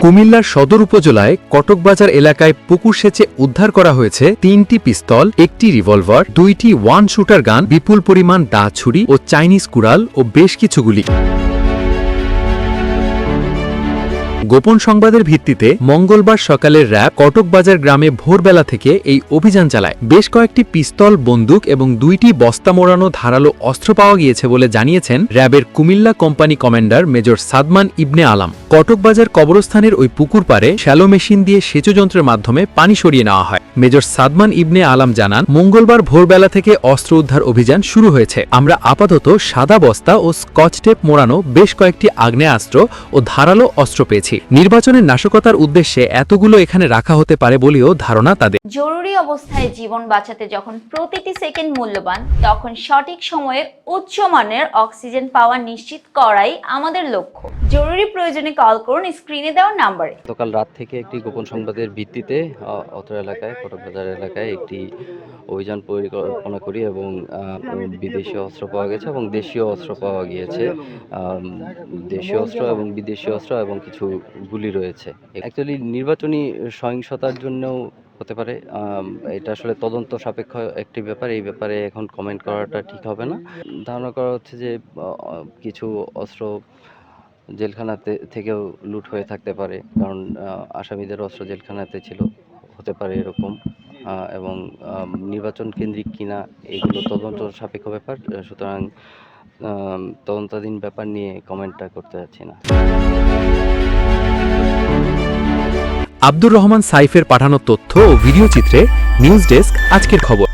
কুমিল্লার সদর উপজেলায় কটকবাজার এলাকায় পুকুর সেচে উদ্ধার করা হয়েছে ৩টি পিস্তল, একটি রিভলভার, 2টি ওয়ান শুটার গান, বিপুল পরিমাণ দা ছুরি ও চাইনিজ কুড়াল ও বেশ কিছু গুলি। গোপন সংবাদের ভিত্তিতে মঙ্গলবার সকালে র্যাব কটকবাজার গ্রামে ভোরবেলা থেকে এই অভিযান চালায়। বেশ কয়েকটি পিস্তল, বন্দুক এবং 2টি বস্তা মোড়ানো ধারালো অস্ত্র পাওয়া গিয়েছে বলে জানিয়েছেন র্যাবের Comilla company commander major Sadman Ibne Alam. কটকবাজার কবরস্থানের ওই পুকুর পাড়ে শ্যালো মেশিন দিয়ে সেচযন্ত্রের মাধ্যমে পানি সরিয়ে নেওয়া হয়। মেজর সাদমান ইবনে আলাম জানান, মঙ্গলবার ভোরবেলা থেকে অস্ত্র উদ্ধার অভিযান শুরু হয়েছে। আমরা আপাতত সাদা বস্তা ও স্কচ টেপ মোড়ানো বেশ কয়েকটি আগ্নেয়াস্ত্র ও ধারালো অস্ত্র পেয়েছি। নির্বাচনের নাশকতার উদ্দেশ্যে এতগুলো এখানে রাখা হতে পারে বলেও ধারণা তাদের। জরুরি অবস্থায় জীবন বাঁচাতে যখন প্রতিটি সেকেন্ড মূল্যবান, তখন সঠিক সময়ে উচ্চমানের অক্সিজেন পাওয়া নিশ্চিত করাই আমাদের লক্ষ্য। জরুরি প্রয়োজনে কল করুন স্ক্রিনে দেওয়া নাম্বারে। গতকাল রাত থেকে একটি গোপন সংবাদের ভিত্তিতে অত্র এলাকায়, কটকবাজার এলাকায় একটি অভিযান পরিকল্পনা করি এবং বিদেশি অস্ত্র পাওয়া গেছে এবং দেশীয় অস্ত্র পাওয়া গিয়েছে। দেশীয় অস্ত্র এবং বিদেশি অস্ত্র এবং কিছু গুলি রয়েছে। অ্যাকচুয়ালি নির্বাচনী সহিংসতার জন্যও হতে পারে। এটা আসলে তদন্ত সাপেক্ষ একটি ব্যাপার। এই ব্যাপারে এখন কমেন্ট করাটা ঠিক হবে না। ধারণা করা হচ্ছে যে কিছু অস্ত্র জেলখানাতে থেকেও লুট হয়ে থাকতে পারে, কারণ আসামিদের অস্ত্র জেলখানাতে ছিল, হতে পারে এরকম। এবং নির্বাচন কেন্দ্রিক কিনা এগুলো তদন্ত সাপেক্ষ ব্যাপার, সুতরাং তদন্তাধীন ব্যাপার নিয়ে কমেন্টটা করতে যাচ্ছি না। আব্দুর রহমান সাইফের পাঠানো তথ্য ও ভিডিও চিত্রে নিউজ ডেস্ক, আজকের খবর।